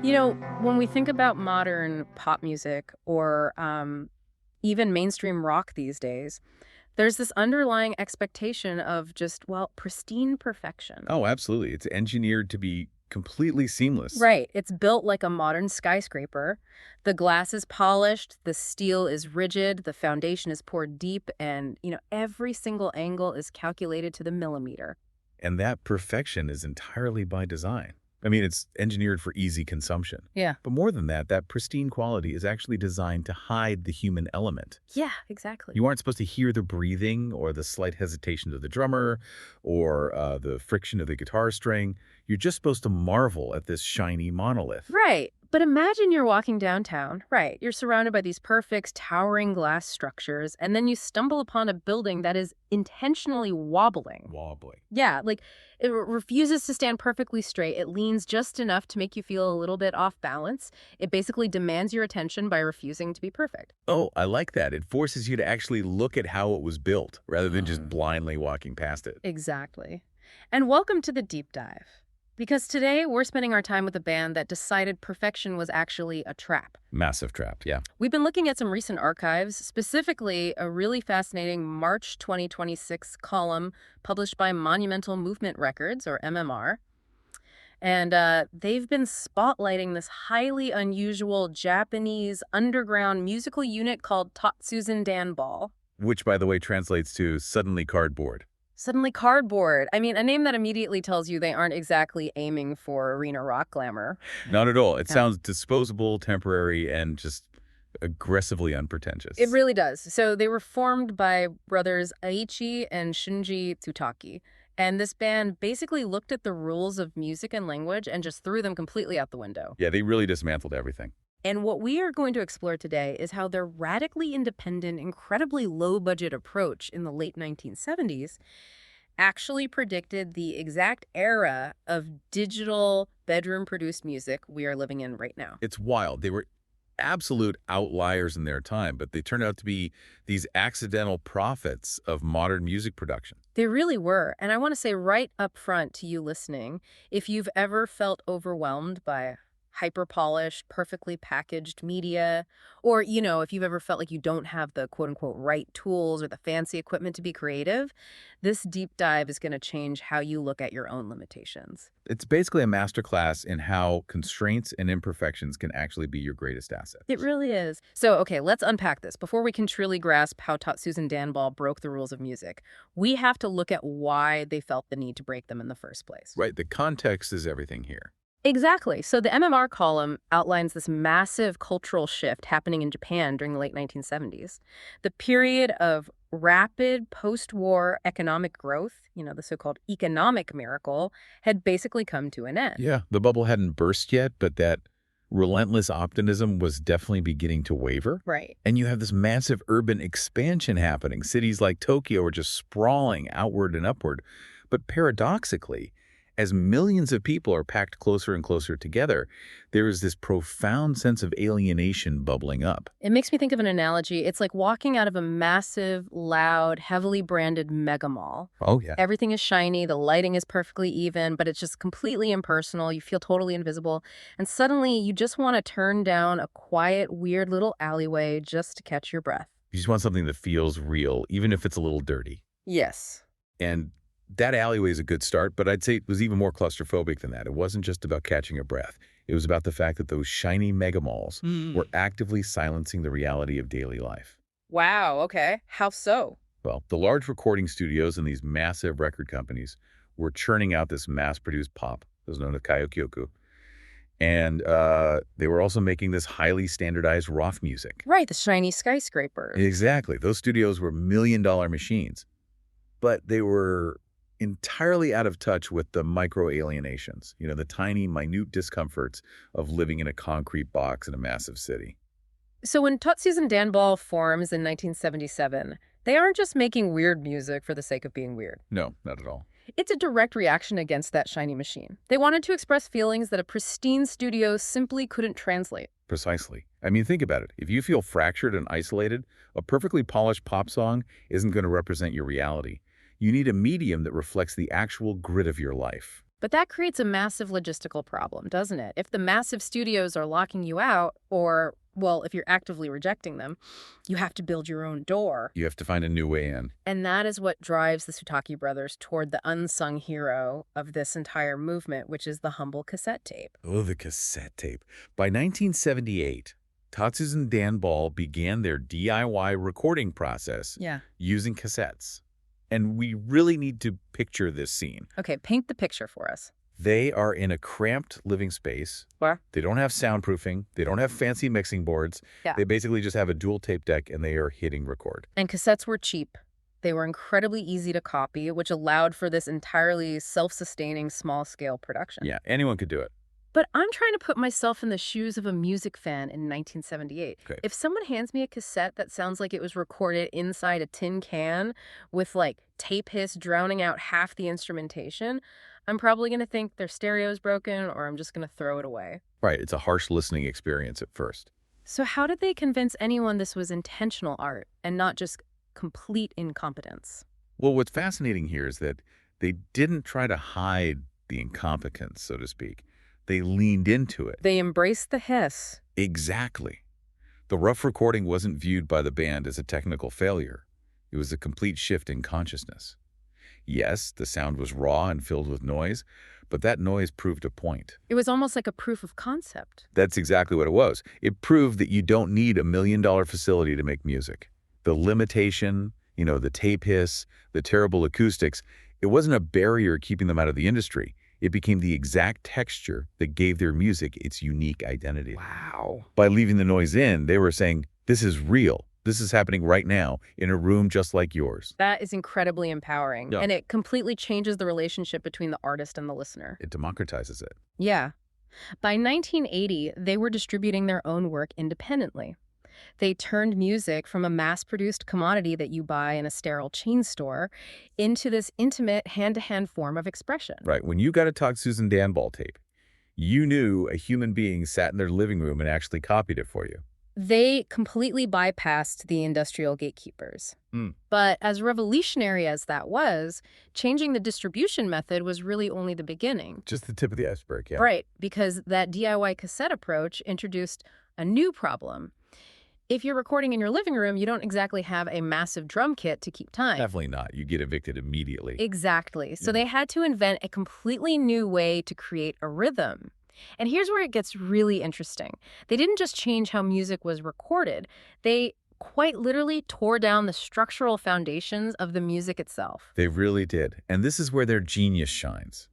When we think about modern pop music or even mainstream rock these days, there's this underlying expectation of just, well, pristine perfection. Oh, absolutely. It's engineered to be completely seamless. Right. It's built like a modern skyscraper. The glass is polished, the steel is rigid, the foundation is poured deep, and, every single angle is calculated to the millimeter. And that perfection is entirely by design. I mean, it's engineered for easy consumption. Yeah. But more than that, that pristine quality is actually designed to hide the human element. Yeah, exactly. You aren't supposed to hear the breathing or the slight hesitation of the drummer or the friction of the guitar string. You're just supposed to marvel at this shiny monolith. Right. But imagine you're walking downtown. Right. You're surrounded by these perfect, towering glass structures, and then you stumble upon a building that is intentionally wobbling. Wobbling. Yeah, like it refuses to stand perfectly straight. It leans just enough to make you feel a little bit off balance. It basically demands your attention by refusing to be perfect. Oh, I like that. It forces you to actually look at how it was built rather than just blindly walking past it. Exactly. And welcome to the deep dive. Because today we're spending our time with a band that decided perfection was actually a trap. Massive trap, yeah. We've been looking at some recent archives, specifically a really fascinating March 2026 column published by Monumental Movement Records, or MMR. And they've been spotlighting this highly unusual Japanese underground musical unit called Totsuzen Danball. Which, by the way, translates to suddenly cardboard. Suddenly cardboard. I mean, a name that immediately tells you they aren't exactly aiming for arena rock glamour. Not at all. It Yeah. sounds disposable, temporary, and just aggressively unpretentious. It really does. So they were formed by brothers Aichi and Shunji Tsutaki. And this band basically looked at the rules of music and language and just threw them completely out the window. Yeah, they really dismantled everything. And what we are going to explore today is how their radically independent, incredibly low-budget approach in the late 1970s actually predicted the exact era of digital bedroom-produced music we are living in right now. It's wild. They were absolute outliers in their time, but they turned out to be these accidental prophets of modern music production. They really were. And I want to say right up front to you listening, if you've ever felt overwhelmed by hyper-polished, perfectly packaged media, or, if you've ever felt like you don't have the quote-unquote right tools or the fancy equipment to be creative, this deep dive is going to change how you look at your own limitations. It's basically a masterclass in how constraints and imperfections can actually be your greatest asset. It really is. So, okay, let's unpack this. Before we can truly grasp how Totsuzen Danball broke the rules of music, we have to look at why they felt the need to break them in the first place. Right, the context is everything here. Exactly. So the MMR column outlines this massive cultural shift happening in Japan during the late 1970s. The period of rapid post-war economic growth, the so-called economic miracle, had basically come to an end. Yeah, the bubble hadn't burst yet, but that relentless optimism was definitely beginning to waver. Right. And you have this massive urban expansion happening. Cities like Tokyo are just sprawling outward and upward. But paradoxically, as millions of people are packed closer and closer together, there is this profound sense of alienation bubbling up. It makes me think of an analogy. It's like walking out of a massive, loud, heavily branded mega mall. Oh, yeah. Everything is shiny, the lighting is perfectly even, but it's just completely impersonal. You feel totally invisible. And suddenly you just want to turn down a quiet, weird little alleyway just to catch your breath. You just want something that feels real, even if it's a little dirty. Yes. And that alleyway is a good start, but I'd say it was even more claustrophobic than that. It wasn't just about catching a breath. It was about the fact that those shiny mega malls were actively silencing the reality of daily life. Wow, okay. How so? Well, the large recording studios and these massive record companies were churning out this mass-produced pop, that was known as karaoke. And they were also making this highly standardized rock music. Right, the shiny skyscraper. Exactly. Those studios were million-dollar machines. But they were entirely out of touch with the micro-alienations, the tiny, minute discomforts of living in a concrete box in a massive city. So when Totsuzen Danball forms in 1977, they aren't just making weird music for the sake of being weird. No, not at all. It's a direct reaction against that shiny machine. They wanted to express feelings that a pristine studio simply couldn't translate. Precisely. I mean, think about it. If you feel fractured and isolated, a perfectly polished pop song isn't going to represent your reality. You need a medium that reflects the actual grit of your life. But that creates a massive logistical problem, doesn't it? If the massive studios are locking you out, or, well, if you're actively rejecting them, you have to build your own door. You have to find a new way in. And that is what drives the Sutaki brothers toward the unsung hero of this entire movement, which is the humble cassette tape. Oh, the cassette tape. By 1978, Totsuzen Danball began their DIY recording process using cassettes. And we really need to picture this scene. Okay, paint the picture for us. They are in a cramped living space. Where? They don't have soundproofing. They don't have fancy mixing boards. Yeah. They basically just have a dual tape deck, and they are hitting record. And cassettes were cheap. They were incredibly easy to copy, which allowed for this entirely self-sustaining small-scale production. Yeah, anyone could do it. But I'm trying to put myself in the shoes of a music fan in 1978. Okay. If someone hands me a cassette that sounds like it was recorded inside a tin can with, like, tape hiss drowning out half the instrumentation, I'm probably going to think their stereo's broken, or I'm just going to throw it away. Right, it's a harsh listening experience at first. So how did they convince anyone this was intentional art and not just complete incompetence? Well, what's fascinating here is that they didn't try to hide the incompetence, so to speak. They leaned into it. They embraced the hiss. Exactly. The rough recording wasn't viewed by the band as a technical failure. It was a complete shift in consciousness. Yes, the sound was raw and filled with noise, but that noise proved a point. It was almost like a proof of concept. That's exactly what it was. It proved that you don't need $1 million facility to make music. The limitation, the tape hiss, the terrible acoustics, it wasn't a barrier keeping them out of the industry. It became the exact texture that gave their music its unique identity. Wow. By leaving the noise in, they were saying, this is real. This is happening right now in a room just like yours. That is incredibly empowering. Yeah. And it completely changes the relationship between the artist and the listener. It democratizes it. Yeah. By 1980, they were distributing their own work independently. They turned music from a mass-produced commodity that you buy in a sterile chain store into this intimate, hand-to-hand form of expression. Right. When you got a Totsuzen Danball tape, you knew a human being sat in their living room and actually copied it for you. They completely bypassed the industrial gatekeepers. But as revolutionary as that was, changing the distribution method was really only the beginning. Just the tip of the iceberg, yeah. Right, because that DIY cassette approach introduced a new problem. If you're recording in your living room, you don't exactly have a massive drum kit to keep time. Definitely not. You get evicted immediately. Exactly. So they had to invent a completely new way to create a rhythm. And here's where it gets really interesting. They didn't just change how music was recorded. They quite literally tore down the structural foundations of the music itself. They really did. And this is where their genius shines.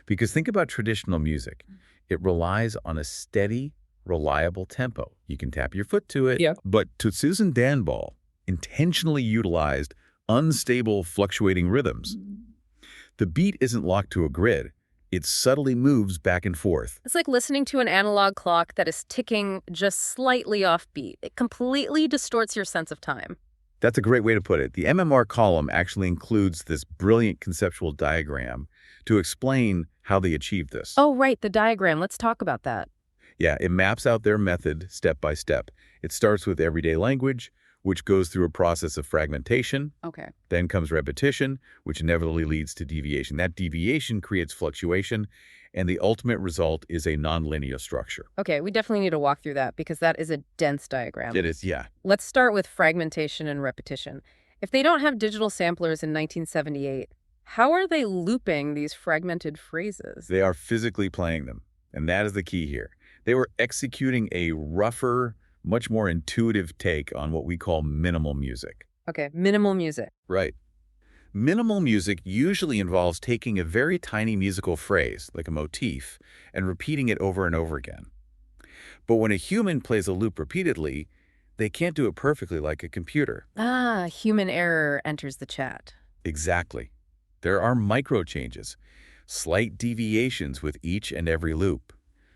Because think about traditional music. It relies on a steady, reliable tempo. You can tap your foot to it. Yeah. But Totsuzen Danball intentionally utilized unstable, fluctuating rhythms. The beat isn't locked to a grid. It subtly moves back and forth. It's like listening to an analog clock that is ticking just slightly off beat. It completely distorts your sense of time. That's a great way to put it. The MMR column actually includes this brilliant conceptual diagram to explain how they achieved this. Oh, right, the diagram. Let's talk about that. Yeah, it maps out their method step by step. It starts with everyday language, which goes through a process of fragmentation. Okay. Then comes repetition, which inevitably leads to deviation. That deviation creates fluctuation, and the ultimate result is a nonlinear structure. Okay, we definitely need to walk through that because that is a dense diagram. It is, yeah. Let's start with fragmentation and repetition. If they don't have digital samplers in 1978, how are they looping these fragmented phrases? They are physically playing them, and that is the key here. They were executing a rougher, much more intuitive take on what we call minimal music. Okay, minimal music. Right. Minimal music usually involves taking a very tiny musical phrase, like a motif, and repeating it over and over again. But when a human plays a loop repeatedly, they can't do it perfectly like a computer. Ah, human error enters the chat. Exactly. There are micro changes, slight deviations with each and every loop.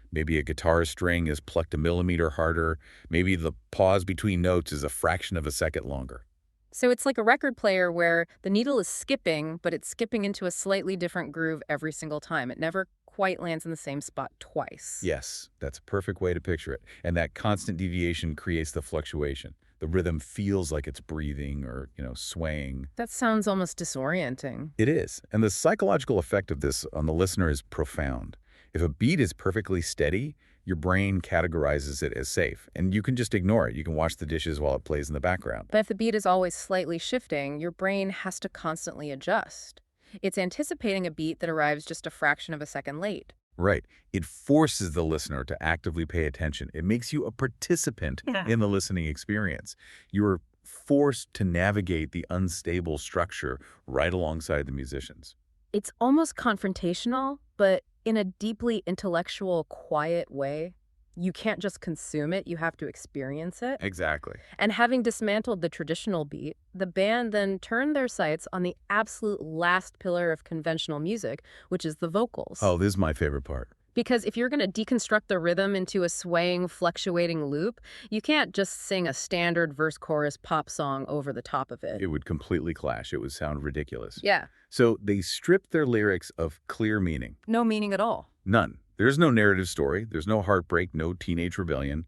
Maybe a guitar string is plucked a millimeter harder. Maybe the pause between notes is a fraction of a second longer. So it's like a record player where the needle is skipping, but it's skipping into a slightly different groove every single time. It never quite lands in the same spot twice. Yes, that's a perfect way to picture it. And that constant deviation creates the fluctuation. The rhythm feels like it's breathing or, swaying. That sounds almost disorienting. It is. And the psychological effect of this on the listener is profound. If a beat is perfectly steady, your brain categorizes it as safe, and you can just ignore it. You can wash the dishes while it plays in the background. But if the beat is always slightly shifting, your brain has to constantly adjust. It's anticipating a beat that arrives just a fraction of a second late. Right. It forces the listener to actively pay attention. It makes you a participant in the listening experience. You're forced to navigate the unstable structure right alongside the musicians. It's almost confrontational, but in a deeply intellectual, quiet way. You can't just consume it, you have to experience it. Exactly. And having dismantled the traditional beat, the band then turned their sights on the absolute last pillar of conventional music, which is the vocals. Oh, this is my favorite part. Because if you're going to deconstruct the rhythm into a swaying, fluctuating loop, you can't just sing a standard verse-chorus pop song over the top of it. It would completely clash. It would sound ridiculous. Yeah. So they stripped their lyrics of clear meaning. No meaning at all. None. There's no narrative story. There's no heartbreak, no teenage rebellion.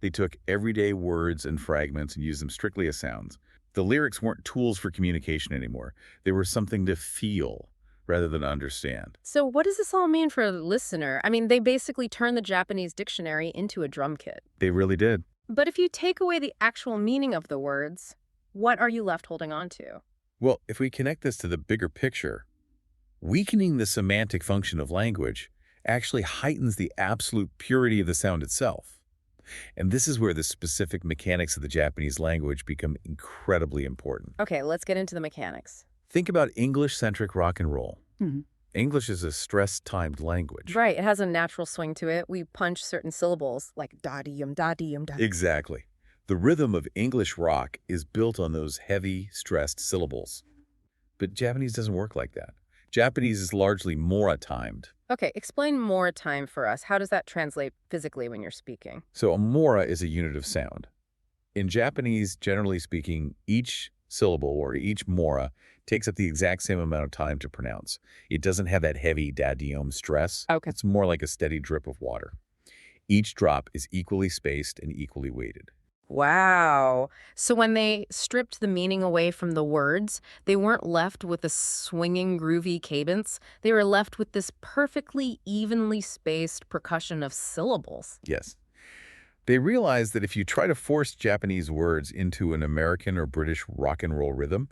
They took everyday words and fragments and used them strictly as sounds. The lyrics weren't tools for communication anymore. They were something to feel rather than understand. So what does this all mean for the listener? I mean, they basically turned the Japanese dictionary into a drum kit. They really did. But if you take away the actual meaning of the words, what are you left holding on to? Well, if we connect this to the bigger picture, weakening the semantic function of language actually heightens the absolute purity of the sound itself. And this is where the specific mechanics of the Japanese language become incredibly important. Okay, let's get into the mechanics. Think about English-centric rock and roll. Mm-hmm. English is a stress-timed language. Right, it has a natural swing to it. We punch certain syllables, like da-dee-yum, da-dee-yum, da. Exactly. The rhythm of English rock is built on those heavy, stressed syllables. But Japanese doesn't work like that. Japanese is largely mora-timed. Okay, explain more time for us. How does that translate physically when you're speaking? So a mora is a unit of sound. In Japanese, generally speaking, each syllable or each mora takes up the exact same amount of time to pronounce. It doesn't have that heavy da-dee-yum stress. Okay. It's more like a steady drip of water. Each drop is equally spaced and equally weighted. Wow. So when they stripped the meaning away from the words, they weren't left with a swinging, groovy cadence. They were left with this perfectly evenly spaced percussion of syllables. Yes. They realized that if you try to force Japanese words into an American or British rock and roll rhythm,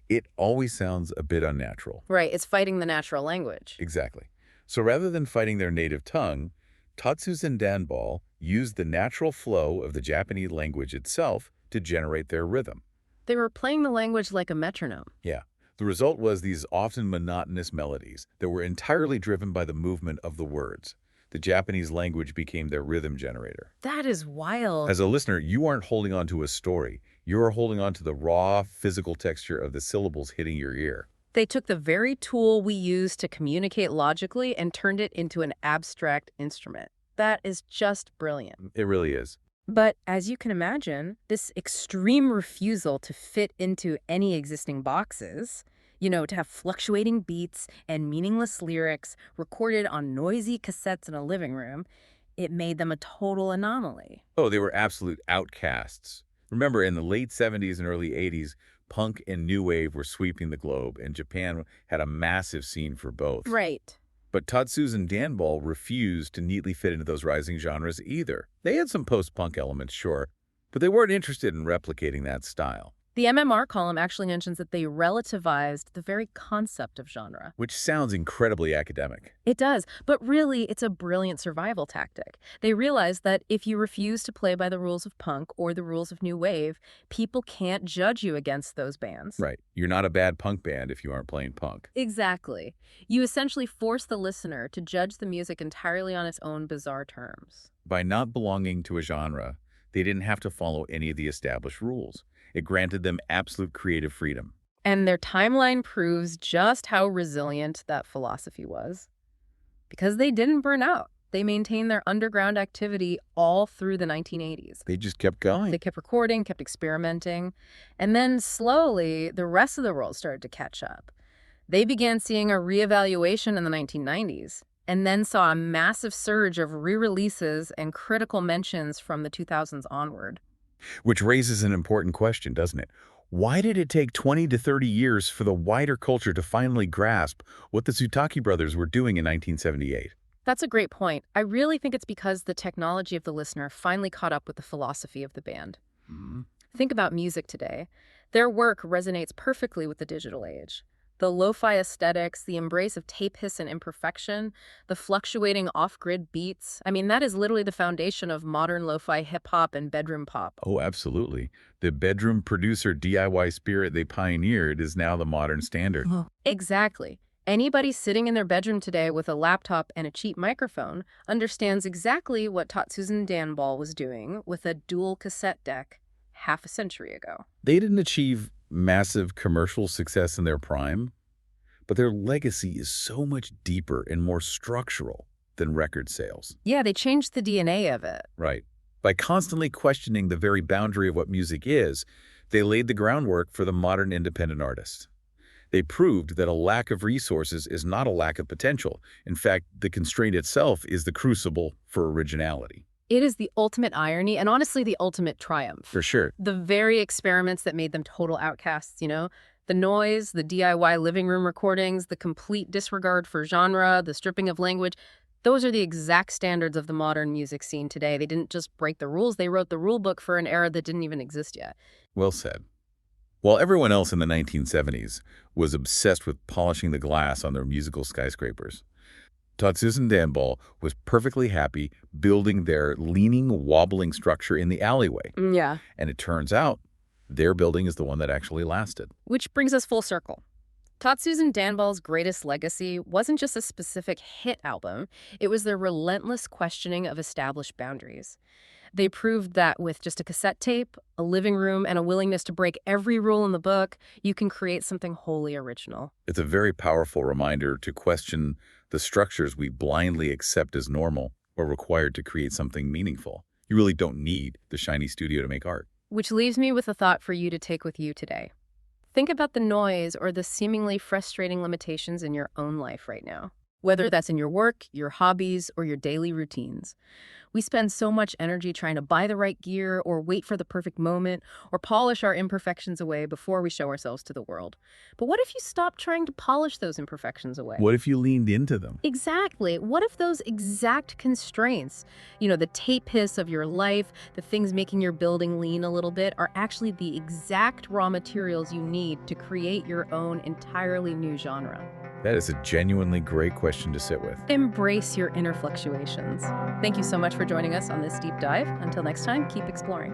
it always sounds a bit unnatural. Right, it's fighting the natural language. Exactly. So rather than fighting their native tongue, Totsuzen Danball used the natural flow of the Japanese language itself to generate their rhythm. They were playing the language like a metronome. Yeah. The result was these often monotonous melodies that were entirely driven by the movement of the words. The Japanese language became their rhythm generator. That is wild. As a listener, you aren't holding on to a story. You are holding on to the raw, physical texture of the syllables hitting your ear. They took the very tool we use to communicate logically and turned it into an abstract instrument. That is just brilliant. It really is. But as you can imagine, this extreme refusal to fit into any existing boxes, to have fluctuating beats and meaningless lyrics recorded on noisy cassettes in a living room, it made them a total anomaly. Oh, they were absolute outcasts. Remember, in the late 70s and early 80s, punk and new wave were sweeping the globe, and Japan had a massive scene for both. Right. But Totsuzen Danball refused to neatly fit into those rising genres either. They had some post-punk elements, sure, but they weren't interested in replicating that style. The MMR column actually mentions that they relativized the very concept of genre. Which sounds incredibly academic. It does, but really it's a brilliant survival tactic. They realized that if you refuse to play by the rules of punk or the rules of new wave, people can't judge you against those bands. Right. You're not a bad punk band if you aren't playing punk. Exactly. You essentially force the listener to judge the music entirely on its own bizarre terms. By not belonging to a genre, they didn't have to follow any of the established rules. It granted them absolute creative freedom. And their timeline proves just how resilient that philosophy was. Because they didn't burn out. They maintained their underground activity all through the 1980s. They just kept going. They kept recording, kept experimenting. And then slowly, the rest of the world started to catch up. They began seeing a reevaluation in the 1990s, and then saw a massive surge of re-releases and critical mentions from the 2000s onward. Which raises an important question, doesn't it? Why did it take 20 to 30 years for the wider culture to finally grasp what the Tsutaki brothers were doing in 1978? That's a great point. I really think it's because the technology of the listener finally caught up with the philosophy of the band. Mhm. Think about music today. Their work resonates perfectly with the digital age. The lo-fi aesthetics, the embrace of tape hiss and imperfection, the fluctuating off-grid beats. I mean, that is literally the foundation of modern lo-fi hip-hop and bedroom pop. Oh, absolutely. The bedroom producer DIY spirit they pioneered is now the modern standard. Exactly. Anybody sitting in their bedroom today with a laptop and a cheap microphone understands exactly what Totsuzen Danball was doing with a dual cassette deck half a century ago. They didn't achieve massive commercial success in their prime, but their legacy is so much deeper and more structural than record sales. Yeah, they changed the DNA of it. Right. By constantly questioning the very boundary of what music is, they laid the groundwork for the modern independent artist. They proved that a lack of resources is not a lack of potential. In fact, the constraint itself is the crucible for originality. It is the ultimate irony and honestly the ultimate triumph. For sure. The very experiments that made them total outcasts, the noise, the DIY living room recordings, the complete disregard for genre, the stripping of language, those are the exact standards of the modern music scene today. They didn't just break the rules, they wrote the rule book for an era that didn't even exist yet. Well said. While everyone else in the 1970s was obsessed with polishing the glass on their musical skyscrapers, Totsuzen Danball was perfectly happy building their leaning, wobbling structure in the alleyway. Yeah. And it turns out their building is the one that actually lasted. Which brings us full circle. Totsuzen Danball's greatest legacy wasn't just a specific hit album, it was their relentless questioning of established boundaries. They proved that with just a cassette tape, a living room, and a willingness to break every rule in the book, you can create something wholly original. It's a very powerful reminder to question the structures we blindly accept as normal or required to create something meaningful. You really don't need the shiny studio to make art. Which leaves me with a thought for you to take with you today. Think about the noise or the seemingly frustrating limitations in your own life right now, whether that's in your work, your hobbies, or your daily routines. We spend so much energy trying to buy the right gear or wait for the perfect moment or polish our imperfections away before we show ourselves to the world. But what if you stopped trying to polish those imperfections away? What if you leaned into them? Exactly. What if those exact constraints, the tape hiss of your life, the things making your building lean a little bit, are actually the exact raw materials you need to create your own entirely new genre? That is a genuinely great question to sit with. Embrace your inner fluctuations. Thank you so much for joining us on this deep dive. Until next time, keep exploring.